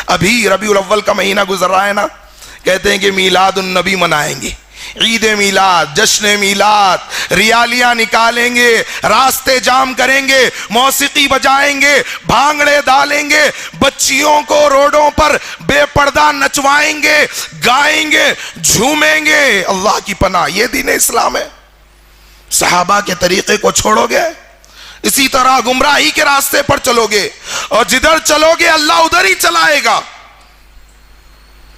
ابھی ربیع الاول کا مہینہ گزر رہا ہے نا, کہتے ہیں کہ میلاد النبی منائیں گے, عید میلاد, جشن میلاد, ریالیاں نکالیں گے, راستے جام کریں گے, موسیقی بجائیں گے, بھانگڑے ڈالیں گے, بچیوں کو روڈوں پر بے پردہ نچوائیں گے, گائیں گے, جھومیں گے. اللہ کی پناہ, یہ دین اسلام ہے؟ صحابہ کے طریقے کو چھوڑو گے, اسی طرح گمراہی کے راستے پر چلو گے, اور جدھر چلو گے اللہ ادھر ہی چلائے گا.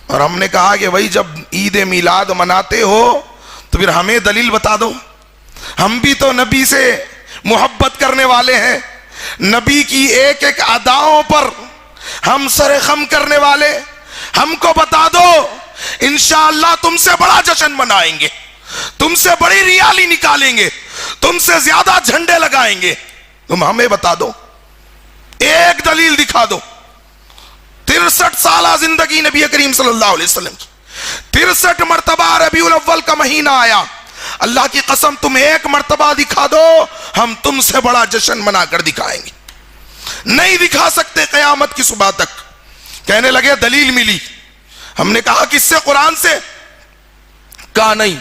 اور ہم نے کہا کہ بھائی جب عید میلاد مناتے ہو تو پھر ہمیں دلیل بتا دو, ہم بھی تو نبی سے محبت کرنے والے ہیں, نبی کی ایک ایک اداؤں پر ہم سر خم کرنے والے, ہم کو بتا دو, انشاءاللہ تم سے بڑا جشن منائیں گے, تم سے بڑی ریالی نکالیں گے, تم سے زیادہ جھنڈے لگائیں گے. تم ہمیں بتا دو, ایک دلیل دکھا دو. 63 سالہ زندگی نبی کریم صلی اللہ علیہ وسلم کی, 63 مرتبہ ربیع الاول کا مہینہ آیا. اللہ کی قسم تم ایک مرتبہ دکھا دو, ہم تم سے بڑا جشن منا کر دکھائیں گے. نہیں دکھا سکتے قیامت کی صبح تک. کہنے لگے دلیل ملی. ہم نے کہا کس سے؟ قرآن سے. کہا نہیں.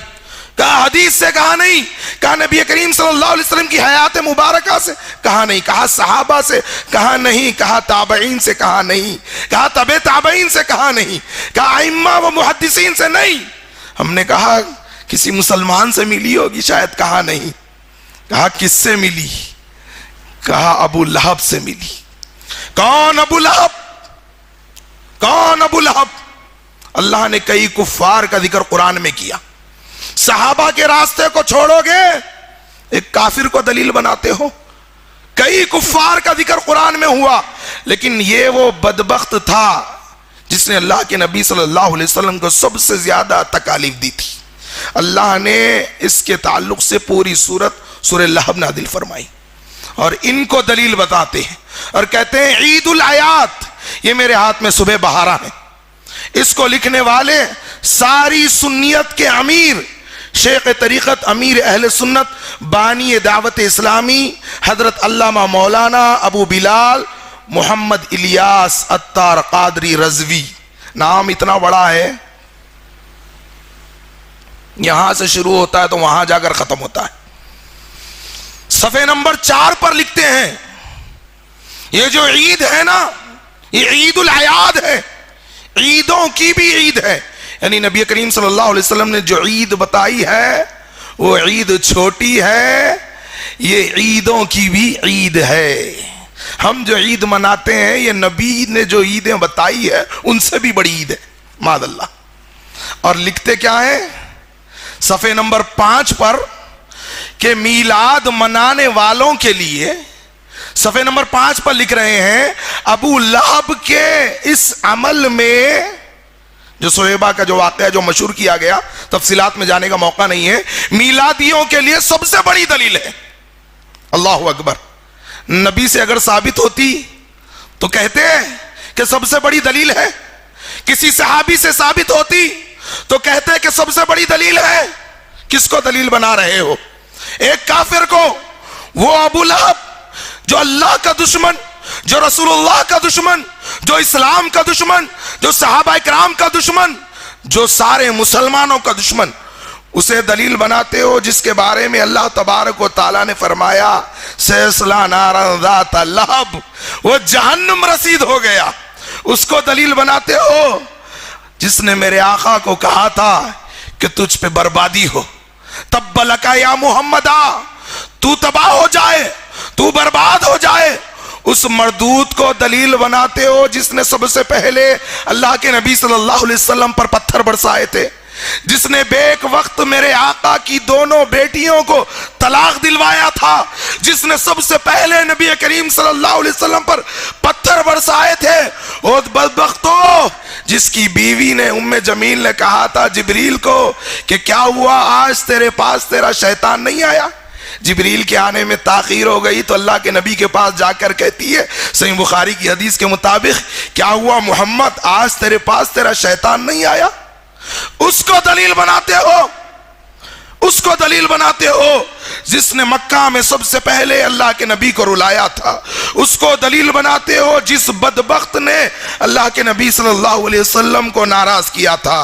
کہا حدیث سے؟ کہا نہیں. کہا نبی کریم صلی اللہ علیہ وسلم کی حیات مبارکہ سے؟ کہا نہیں. کہا صحابہ سے؟ کہا نہیں. کہا تابعین سے؟ کہا نہیں. کہا تبع تابعین سے؟ کہا نہیں. کہا ائمہ و محدثین سے؟ نہیں. ہم نے کہا کسی مسلمان سے ملی ہوگی شاید؟ کہا نہیں. کہا کس سے ملی؟ کہا ابو لہب سے ملی. کون ابو لہب؟ کون ابو لہب؟ اللہ نے کئی کفار کا ذکر قرآن میں کیا. صحابہ کے راستے کو چھوڑو گے, ایک کافر کو دلیل بناتے ہو. کئی کفار کا ذکر قرآن میں ہوا, لیکن یہ وہ بدبخت تھا جس نے اللہ کے نبی صلی اللہ علیہ وسلم کو سب سے زیادہ تکالیف دی تھی. اللہ نے اس کے تعلق سے پوری سورہ لہب نازل فرمائی, اور ان کو دلیل بتاتے ہیں اور کہتے ہیں عید الآیات. یہ میرے ہاتھ میں صبح بہارا ہے, اس کو لکھنے والے ساری سنیت کے امیر, شیخ طریقت, امیر اہل سنت, بانی دعوت اسلامی, حضرت علامہ مولانا ابو بلال محمد الیاس عطار قادری رضوی. نام اتنا بڑا ہے, یہاں سے شروع ہوتا ہے تو وہاں جا کر ختم ہوتا ہے. صفحے نمبر 4 پر لکھتے ہیں یہ جو عید ہے نا, یہ عید الاعیاد ہے, عیدوں کی بھی عید ہے. یعنی نبی کریم صلی اللہ علیہ وسلم نے جو عید بتائی ہے وہ عید چھوٹی ہے, یہ عیدوں کی بھی عید ہے. ہم جو عید مناتے ہیں یہ نبی نے جو عیدیں بتائی ہے ان سے بھی بڑی عید ہے, معاذ اللہ. اور لکھتے کیا ہے صفحے نمبر 5 پر کہ میلاد منانے والوں کے لیے, صفحے نمبر 5 پر لکھ رہے ہیں ابو لہب کے اس عمل میں, جو صہیبہ کا جو واقعہ جو مشہور کیا گیا, تفصیلات میں جانے کا موقع نہیں ہے, میلادیوں کے لیے سب سے بڑی دلیل ہے. اللہ اکبر. نبی سے اگر ثابت ہوتی تو کہتے کہ سب سے بڑی دلیل ہے, کسی صحابی سے ثابت ہوتی تو کہتے کہ سب سے بڑی دلیل ہے. کس کو دلیل بنا رہے ہو؟ ایک کافر کو, وہ ابو لہب جو اللہ کا دشمن, جو رسول اللہ کا دشمن, جو اسلام کا دشمن, جو صحابہ اکرام کا دشمن, جو سارے مسلمانوں کا دشمن, اسے دلیل بناتے ہو جس کے بارے میں اللہ تبارک و تعالیٰ نے فرمایا سیصلی نارا ذات لہب, وہ جہنم رسید ہو گیا. اس کو دلیل بناتے ہو جس نے میرے آقا کو کہا تھا کہ تجھ پہ بربادی ہو, تب لکا یا محمدہ, تو تباہ ہو جائے, تو برباد ہو جائے. اس مردود کو دلیل بناتے ہو جس نے سب سے پہلے اللہ کے نبی صلی اللہ علیہ وسلم پر پتھر برسائے تھے, جس نے بیک وقت میرے آقا کی دونوں بیٹیوں کو طلاق دلوایا تھا, جس نے سب سے پہلے نبی کریم صلی اللہ علیہ وسلم پر پتھر برسائے تھے. اور بدبختو, جس کی بیوی نے ام جمیل نے کہا تھا جبریل کو کہ کیا ہوا آج تیرے پاس تیرا شیطان نہیں آیا؟ جبریل کے آنے میں تاخیر ہو گئی تو اللہ کے نبی کے پاس جا کر کہتی ہے صحیح بخاری کی حدیث کے مطابق, کیا ہوا محمد آج تیرے پاس تیرا شیطان نہیں آیا؟ اس کو دلیل بناتے ہو, اس کو دلیل بناتے ہو جس نے مکہ میں سب سے پہلے اللہ کے نبی کو رلایا تھا، اس کو دلیل بناتے ہو جس بدبخت نے اللہ کے نبی صلی اللہ علیہ وسلم کو ناراض کیا تھا۔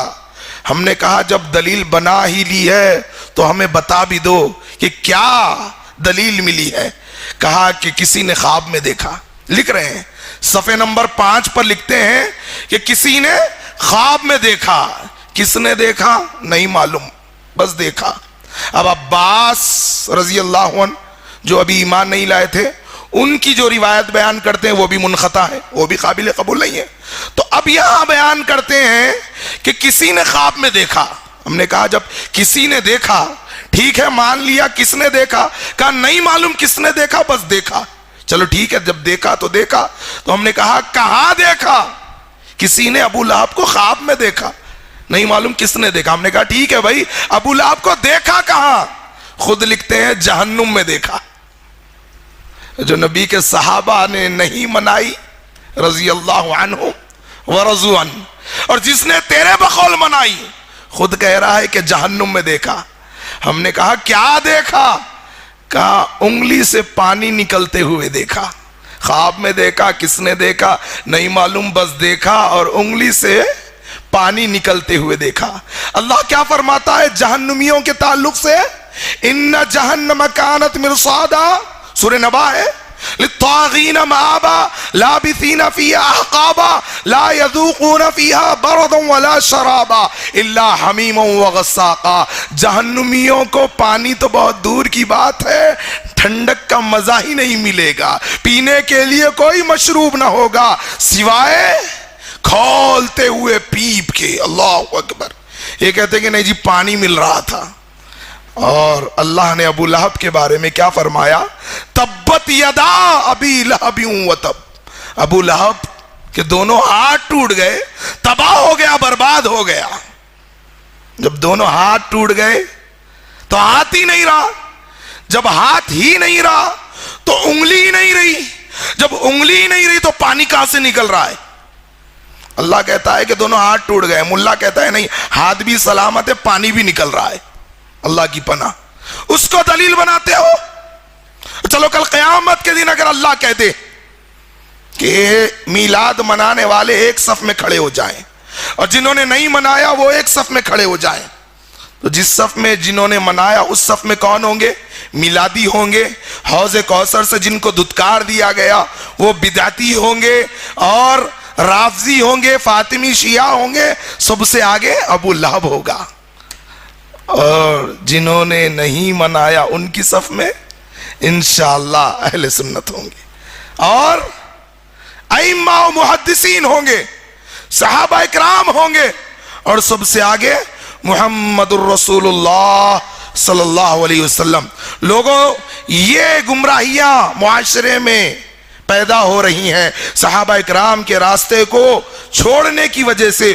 ہم نے کہا جب دلیل بنا ہی لی ہے تو ہمیں بتا بھی دو کہ کیا دلیل ملی ہے۔ کہا کہ کسی نے خواب میں دیکھا، لکھ رہے ہیں صفحے نمبر 5 پر لکھتے ہیں کہ کسی نے خواب میں دیکھا۔ کس نے دیکھا نہیں معلوم، بس دیکھا۔ اب عباس رضی اللہ عنہ جو ابھی ایمان نہیں لائے تھے، ان کی جو روایت بیان کرتے ہیں وہ بھی منقطع ہے، وہ بھی قابل قبول نہیں ہے۔ تو اب یہاں بیان کرتے ہیں کہ کسی نے خواب میں دیکھا۔ ہم نے کہا جب کسی نے دیکھا ٹھیک ہے، مان لیا کس نے دیکھا، کہا نہیں معلوم کس نے دیکھا، بس دیکھا۔ چلو ٹھیک ہے، جب دیکھا تو دیکھا۔ تو ہم نے کہا کہاں دیکھا؟ کسی نے ابو لہب کو خواب میں دیکھا، نہیں معلوم کس نے دیکھا۔ ہم نے کہا ٹھیک ہے بھائی، ابو لہب کو دیکھا کہاں؟ خود لکھتے ہیں جہنم میں دیکھا۔ جو نبی کے صحابہ نے نہیں منائی رضی اللہ عنہ ورضوا عنہ، اور جس نے تیرے بقول منائی خود کہہ رہا ہے کہ جہنم میں دیکھا۔ ہم نے کہا کیا دیکھا؟ کہا انگلی سے پانی نکلتے ہوئے دیکھا۔ خواب میں دیکھا، کس نے دیکھا نہیں معلوم، بس دیکھا اور انگلی سے پانی نکلتے ہوئے دیکھا۔ اللہ کیا فرماتا ہے جہنمیوں کے تعلق سے؟ ان جہنم کانت مرصادا، سورہ نبا ہے، للطاغین مآبا لابثین فیہا احقابا لا یذوقون فیہا بردا ولا شرابا الا حمیما وغساقا۔ جہنمیوں کو پانی تو بہت دور کی بات ہے، ٹھنڈک کا مزہ ہی نہیں ملے گا، پینے کے لیے کوئی مشروب نہ ہوگا سوائے کھولتے ہوئے پیپ کے۔ اللہ اکبر۔ یہ کہتے ہیں کہ نہیں جی پانی مل رہا تھا۔ اور اللہ نے ابو لہب کے بارے میں کیا فرمایا؟ تبت یدا ابی لہب وتب۔ ابو لہب کے دونوں ہاتھ ٹوٹ گئے، تباہ ہو گیا، برباد ہو گیا۔ جب دونوں ہاتھ ٹوٹ گئے تو ہاتھ ہی نہیں رہا، جب ہاتھ ہی نہیں رہا تو انگلی ہی نہیں رہی، جب انگلی ہی نہیں رہی تو پانی کہاں سے نکل رہا ہے؟ اللہ کہتا ہے کہ دونوں ہاتھ ٹوٹ گئے، ملا کہتا ہے نہیں ہاتھ بھی سلامت ہے، پانی بھی نکل رہا ہے۔ اللہ کی پناہ، اس کو دلیل بناتے ہو۔ چلو کل قیامت کے دن اگر اللہ کہہ دے کہ میلاد منانے والے ایک صف میں کھڑے ہو جائیں اور جنہوں نے نہیں منایا وہ ایک صف میں کھڑے ہو جائیں، تو جس صف میں جنہوں نے منایا اس صف میں کون ہوں گے؟ میلادی ہوں گے۔ حوض کوثر سے جن کو دھتکار دیا گیا وہ بدعتی ہوں گے، اور رافضی ہوں گے، فاطمی شیعہ ہوں گے، سب سے آگے ابو لہب ہوگا۔ اور جنہوں نے نہیں منایا ان کی صف میں انشاءاللہ اہل سنت ہوں گے، اور ائمہ و محدثین ہوں گے، صحابہ اکرام ہوں گے، اور سب سے آگے محمد الرسول اللہ صلی اللہ علیہ وسلم۔ لوگوں یہ گمراہیاں معاشرے میں پیدا ہو رہی ہیں صحابہ اکرام کے راستے کو چھوڑنے کی وجہ سے۔